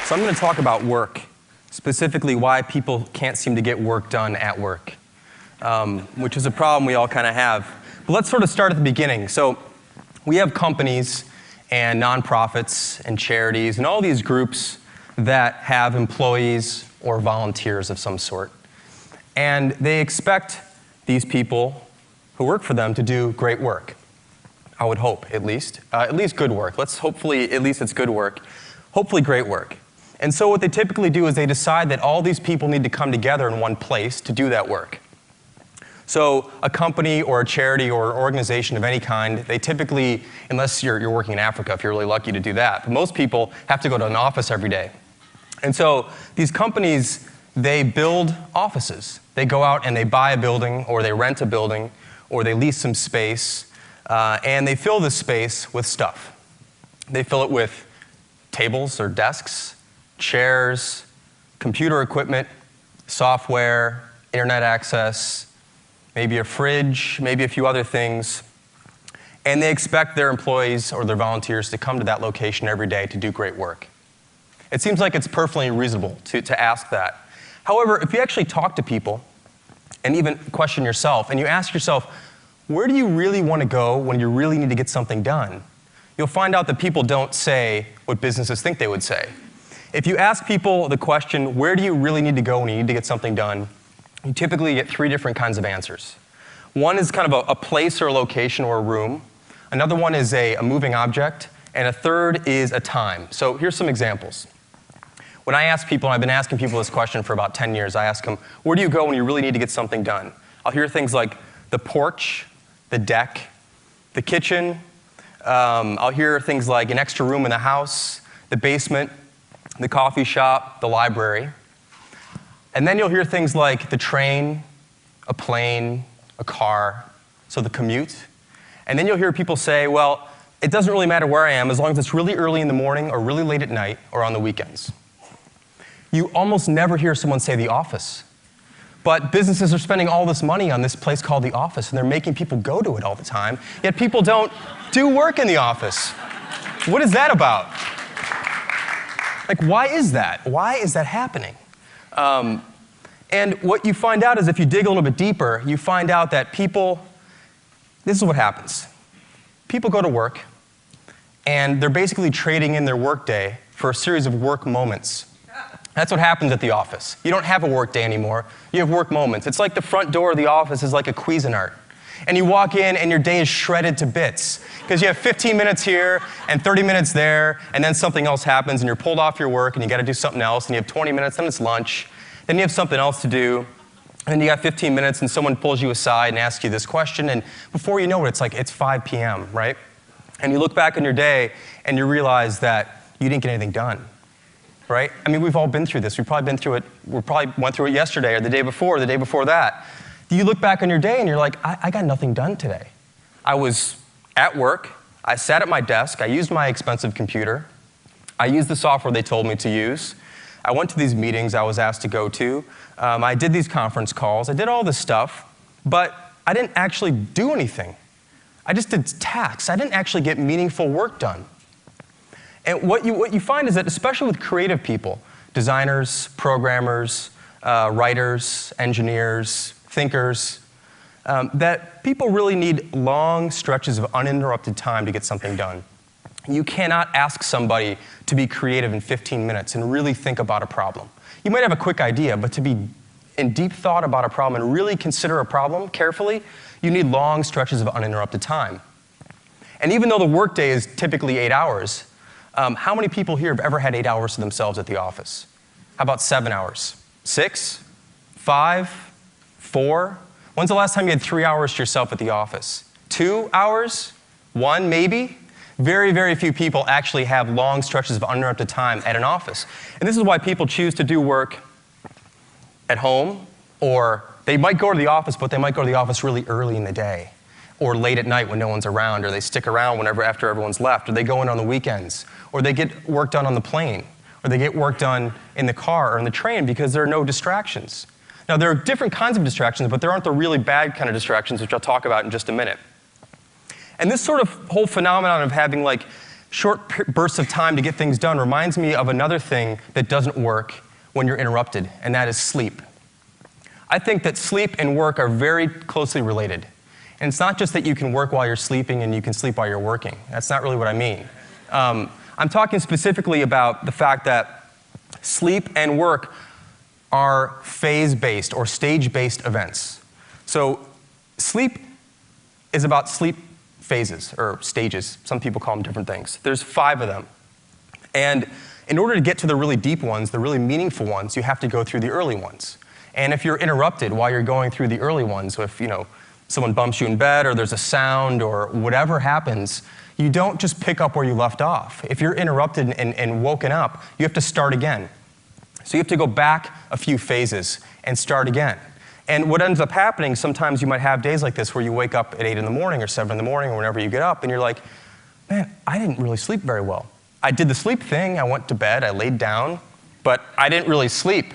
So I'm going to talk about work, specifically why people can't seem to get work done at work, which is a problem we all kind of have. But let's sort of start at the beginning. So we have companies and nonprofits and charities and all these groups that have employees or volunteers of some sort. And they expect these people who work for them to do great work. I would hope, at least good work. Hopefully, at least it's good work. Hopefully great work. And so what they typically do is they decide that all these people need to come together in one place to do that work. So a company or a charity or an organization of any kind, they typically, unless you're working in Africa, if you're really lucky to do that, but most people have to go to an office every day. And so these companies, they build offices. They go out and they buy a building, or they rent a building, or they lease some space, and they fill this space with stuff. They fill it with tables or desks, chairs, computer equipment, software, internet access, maybe a fridge, maybe a few other things. And they expect their employees or their volunteers to come to that location every day to do great work. It seems like it's perfectly reasonable to ask that. However, if you actually talk to people and even question yourself, and you ask yourself, where do you really want to go when you really need to get something done? You'll find out that people don't say what businesses think they would say. If you ask people the question, where do you really need to go when you need to get something done, you typically get three different kinds of answers. One is kind of a place or a location or a room. Another one is a moving object. And a third is a time. So here's some examples. When I ask people, and I've been asking people this question for about 10 years, I ask them, where do you go when you really need to get something done? I'll hear things like the porch, the deck, the kitchen. I'll hear things like an extra room in the house, the basement, the coffee shop, the library. And then you'll hear things like the train, a plane, a car, so the commute. And then you'll hear people say, well, it doesn't really matter where I am as long as it's really early in the morning or really late at night or on the weekends. You almost never hear someone say the office. But businesses are spending all this money on this place called the office, and they're making people go to it all the time, yet people don't do work in the office. What is that about? Like, why is that? Why is that happening? And what you find out is if you dig a little bit deeper, you find out that people, this is what happens. People go to work, and they're basically trading in their workday for a series of work moments. That's what happens at the office. You don't have a work day anymore. You have work moments. It's like the front door of the office is like a Cuisinart. And you walk in, and your day is shredded to bits. Because you have 15 minutes here, and 30 minutes there, and then something else happens, and you're pulled off your work, and you got to do something else, and you have 20 minutes, then it's lunch. Then you have something else to do, and then you got 15 minutes, and someone pulls you aside and asks you this question, and before you know it, it's 5 p.m., right? And you look back on your day, and you realize that you didn't get anything done, right? I mean, we've all been through this. We've probably been through it. We probably went through it yesterday, or the day before, or the day before that. You look back on your day, and you're like, I got nothing done today. I was at work. I sat at my desk. I used my expensive computer. I used the software they told me to use. I went to these meetings I was asked to go to. I did these conference calls. I did all this stuff, but I didn't actually do anything. I just did tasks. I didn't actually get meaningful work done. And what you find is that, especially with creative people, designers, programmers, writers, engineers, thinkers, that people really need long stretches of uninterrupted time to get something done. You cannot ask somebody to be creative in 15 minutes and really think about a problem. You might have a quick idea, but to be in deep thought about a problem and really consider a problem carefully, you need long stretches of uninterrupted time. And even though the workday is typically 8 hours, how many people here have ever had 8 hours to themselves at the office? How about 7 hours? 6? 5? 4? When's the last time you had 3 hours to yourself at the office? 2 hours? 1 maybe? Very, very few people actually have long stretches of uninterrupted time at an office. And this is why people choose to do work at home, or they might go to the office, but they might go to the office really early in the day, or late at night when no one's around, or they stick around after everyone's left, or they go in on the weekends, or they get work done on the plane, or they get work done in the car or in the train because there are no distractions. Now, there are different kinds of distractions, but there aren't the really bad kind of distractions, which I'll talk about in just a minute. And this sort of whole phenomenon of having short bursts of time to get things done reminds me of another thing that doesn't work when you're interrupted, and that is sleep. I think that sleep and work are very closely related. And it's not just that you can work while you're sleeping and you can sleep while you're working. That's not really what I mean. I'm talking specifically about the fact that sleep and work are phase-based or stage-based events. So sleep is about sleep phases or stages. Some people call them different things. There's 5 of them. And in order to get to the really deep ones, the really meaningful ones, you have to go through the early ones. And if you're interrupted while you're going through the early ones, so if someone bumps you in bed or there's a sound or whatever happens, you don't just pick up where you left off. If you're interrupted and woken up, you have to start again. So you have to go back a few phases and start again. And what ends up happening, sometimes you might have days like this where you wake up at 8 in the morning or 7 in the morning or whenever you get up and you're like, man, I didn't really sleep very well. I did the sleep thing, I went to bed, I laid down, but I didn't really sleep.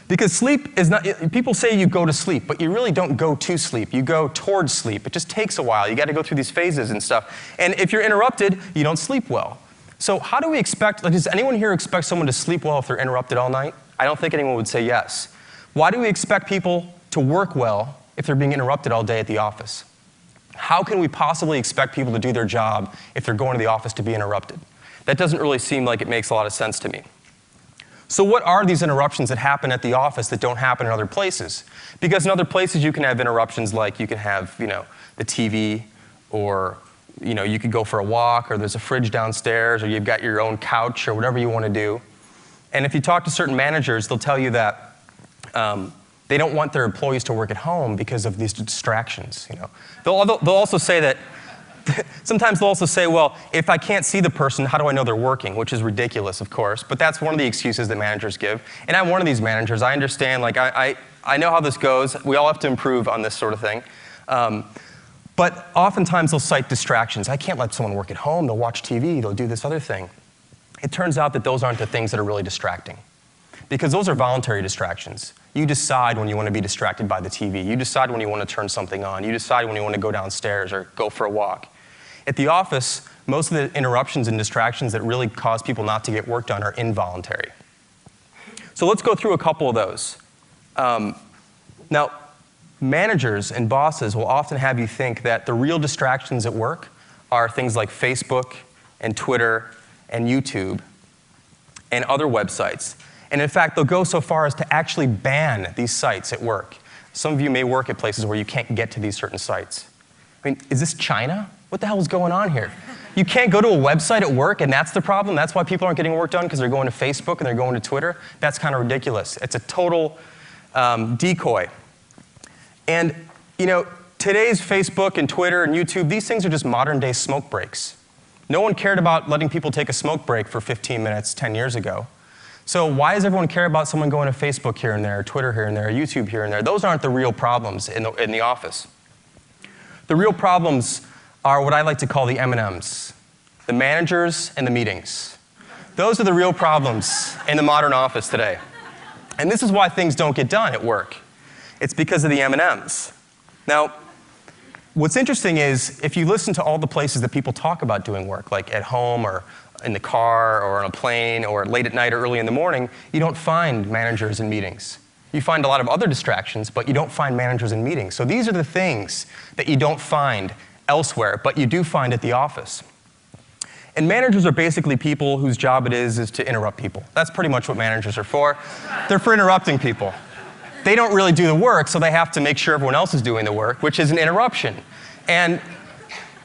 Because sleep is not, people say you go to sleep, but you really don't go to sleep. You go towards sleep. It just takes a while. You got to go through these phases and stuff. And if you're interrupted, you don't sleep well. So how do we expect, does anyone here expect someone to sleep well if they're interrupted all night? I don't think anyone would say yes. Why do we expect people to work well if they're being interrupted all day at the office? How can we possibly expect people to do their job if they're going to the office to be interrupted? That doesn't really seem like it makes a lot of sense to me. So what are these interruptions that happen at the office that don't happen in other places? Because in other places you can have interruptions like you can have, the TV, or you could go for a walk, or there's a fridge downstairs, or you've got your own couch, or whatever you want to do. And if you talk to certain managers, they'll tell you that they don't want their employees to work at home because of these distractions. They'll also say that, sometimes they'll also say, well, if I can't see the person, how do I know they're working? Which is ridiculous, of course, but that's one of the excuses that managers give. And I'm one of these managers. I understand, I know how this goes. We all have to improve on this sort of thing. But oftentimes they'll cite distractions. I can't let someone work at home. They'll watch TV. They'll do this other thing. It turns out that those aren't the things that are really distracting, because those are voluntary distractions. You decide when you want to be distracted by the TV. You decide when you want to turn something on. You decide when you want to go downstairs or go for a walk. At the office, most of the interruptions and distractions that really cause people not to get work done are involuntary. So let's go through a couple of those. Now, managers and bosses will often have you think that the real distractions at work are things like Facebook and Twitter and YouTube and other websites. And in fact, they'll go so far as to actually ban these sites at work. Some of you may work at places where you can't get to these certain sites. I mean, is this China? What the hell is going on here? You can't go to a website at work and that's the problem? That's why people aren't getting work done, because they're going to Facebook and they're going to Twitter? That's kind of ridiculous. It's a total decoy. And today's Facebook and Twitter and YouTube, these things are just modern day smoke breaks. No one cared about letting people take a smoke break for 15 minutes 10 years ago. So why does everyone care about someone going to Facebook here and there, Twitter here and there, YouTube here and there? Those aren't the real problems in the office. The real problems are what I like to call the M&Ms, the managers and the meetings. Those are the real problems in the modern office today. And this is why things don't get done at work. It's because of the M&Ms. Now, what's interesting is if you listen to all the places that people talk about doing work, like at home or in the car or on a plane or late at night or early in the morning, you don't find managers in meetings. You find a lot of other distractions, but you don't find managers in meetings. So these are the things that you don't find elsewhere, but you do find at the office. And managers are basically people whose job it is to interrupt people. That's pretty much what managers are for. They're for interrupting people. They don't really do the work, so they have to make sure everyone else is doing the work, which is an interruption. And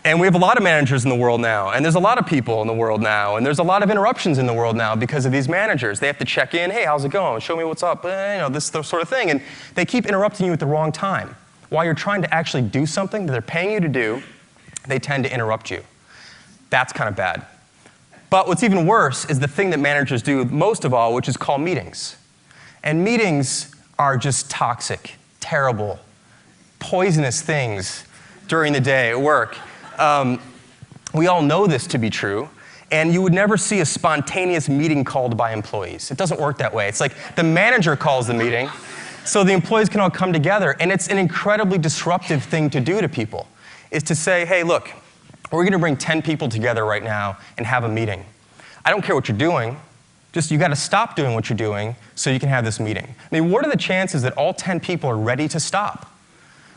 we have a lot of managers in the world now, and there's a lot of people in the world now, and there's a lot of interruptions in the world now because of these managers. They have to check in, hey, how's it going? Show me what's up, this sort of thing. And they keep interrupting you at the wrong time. While you're trying to actually do something that they're paying you to do, they tend to interrupt you. That's kind of bad. But what's even worse is the thing that managers do most of all, which is call meetings. And meetings are just toxic, terrible, poisonous things during the day at work. We all know this to be true, and you would never see a spontaneous meeting called by employees. It doesn't work that way. It's like the manager calls the meeting, so the employees can all come together, and it's an incredibly disruptive thing to do to people, is to say, hey, look, we're going to bring 10 people together right now and have a meeting. I don't care what you're doing. Just you got to stop doing what you're doing so you can have this meeting. I mean, what are the chances that all 10 people are ready to stop?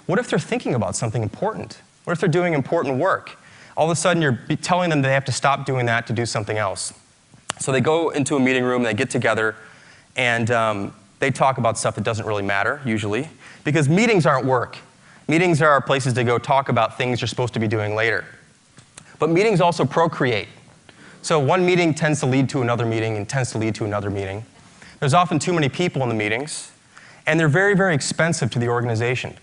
What if they're thinking about something important? What if they're doing important work? All of a sudden, you're telling them they have to stop doing that to do something else. So they go into a meeting room, they get together, and they talk about stuff that doesn't really matter, usually, because meetings aren't work. Meetings are places to go talk about things you're supposed to be doing later. But meetings also procreate. So one meeting tends to lead to another meeting and tends to lead to another meeting. There's often too many people in the meetings, and they're very, very expensive to the organization.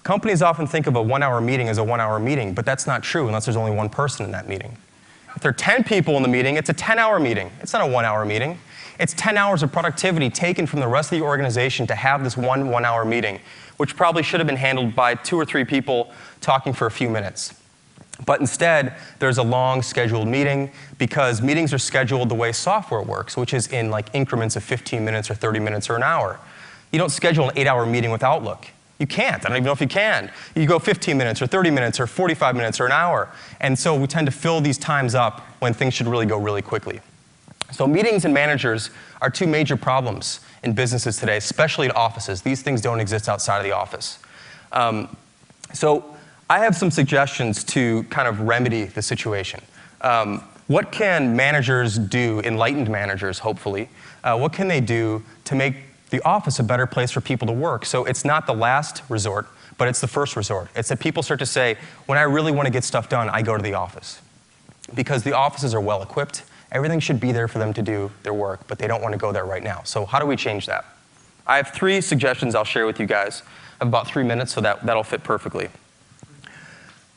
Companies often think of a 1-hour meeting as a 1-hour meeting, but that's not true unless there's only one person in that meeting. If there are 10 people in the meeting, it's a 10-hour meeting. It's not a 1-hour meeting. It's 10 hours of productivity taken from the rest of the organization to have this one 1-hour meeting, which probably should have been handled by 2 or 3 people talking for a few minutes. But instead, there's a long scheduled meeting because meetings are scheduled the way software works, which is in like increments of 15 minutes or 30 minutes or an hour. You don't schedule an 8-hour meeting with Outlook. You can't. I don't even know if you can. You go 15 minutes or 30 minutes or 45 minutes or an hour. And so we tend to fill these times up when things should really go really quickly. So meetings and managers are 2 major problems in businesses today, especially at offices. These things don't exist outside of the office. So I have some suggestions to kind of remedy the situation. What can managers do, enlightened managers, hopefully, what can they do to make the office a better place for people to work? So it's not the last resort, but it's the first resort. It's that people start to say, when I really want to get stuff done, I go to the office. Because the offices are well equipped, everything should be there for them to do their work, but they don't want to go there right now. So how do we change that? I have 3 suggestions I'll share with you guys. I have about 3 minutes, so that'll fit perfectly.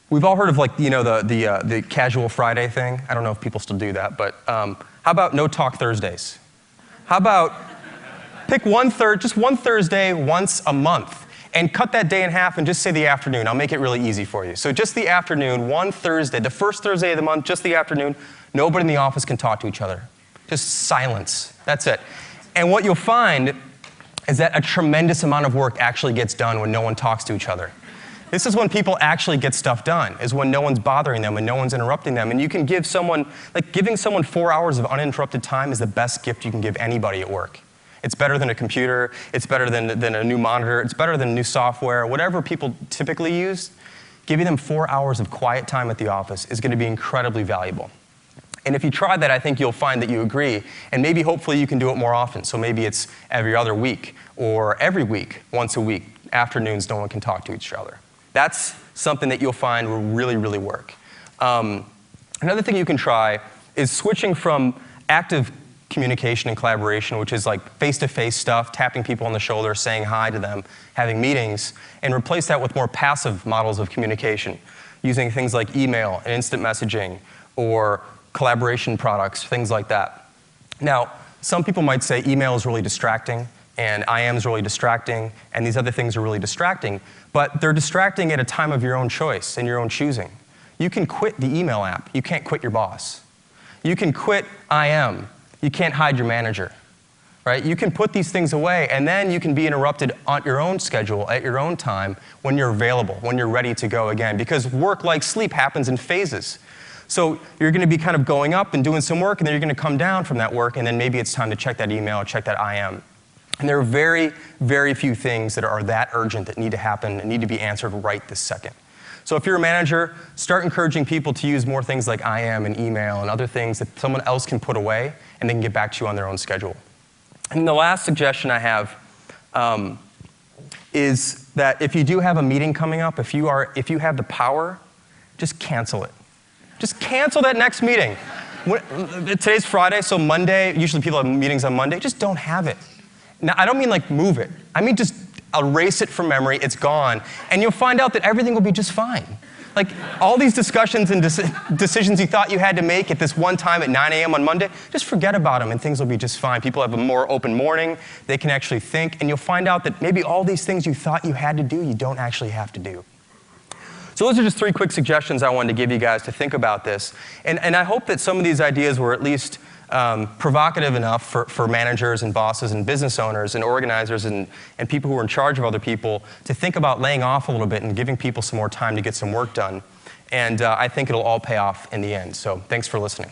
We've all heard of the casual Friday thing. I don't know if people still do that, but how about no talk Thursdays? How about pick just one Thursday once a month and cut that day in half and just say the afternoon. I'll make it really easy for you. So just the afternoon, one Thursday, the first Thursday of the month, just the afternoon, nobody in the office can talk to each other. Just silence. That's it. And what you'll find is that a tremendous amount of work actually gets done when no one talks to each other. This is when people actually get stuff done, is when no one's bothering them and no one's interrupting them. And you can give someone, giving someone 4 hours of uninterrupted time is the best gift you can give anybody at work. It's better than a computer, it's better than a new monitor, it's better than new software, whatever people typically use. Giving them 4 hours of quiet time at the office is going to be incredibly valuable. And if you try that, I think you'll find that you agree. And maybe, hopefully, you can do it more often. So maybe it's every other week or every week, once a week. Afternoons, no one can talk to each other. That's something that you'll find will really, really work. Another thing you can try is switching from active communication and collaboration, which is like face-to-face stuff, tapping people on the shoulder, saying hi to them, having meetings, and replace that with more passive models of communication, using things like email and instant messaging or collaboration products, things like that. Now, some people might say email is really distracting, and IM is really distracting, and these other things are really distracting, but they're distracting at a time of your own choice and your own choosing. You can quit the email app. You can't quit your boss. You can quit IM. You can't hide your manager, right? You can put these things away, and then you can be interrupted on your own schedule, at your own time, when you're available, when you're ready to go again, because work, like sleep, happens in phases. So you're going to be kind of going up and doing some work, and then you're going to come down from that work, and then maybe it's time to check that email, check that IM. And there are very, very few things that are that urgent that need to happen and need to be answered right this second. So if you're a manager, start encouraging people to use more things like IM and email and other things that someone else can put away and they can get back to you on their own schedule. And the last suggestion I have is that if you do have a meeting coming up, if you have the power, just cancel it. Just cancel that next meeting. Today's Friday, so Monday, usually people have meetings on Monday, just don't have it. Now, I don't mean like move it. I mean just erase it from memory, it's gone, and you'll find out that everything will be just fine. Like all these discussions and decisions you thought you had to make at this one time at 9 a.m. on Monday, just forget about them and things will be just fine. People have a more open morning, they can actually think, and you'll find out that maybe all these things you thought you had to do, you don't actually have to do. So those are just 3 quick suggestions I wanted to give you guys to think about this. And I hope that some of these ideas were at least provocative enough for managers and bosses and business owners and organizers and people who are in charge of other people to think about laying off a little bit and giving people some more time to get some work done. And I think it'll all pay off in the end. So thanks for listening.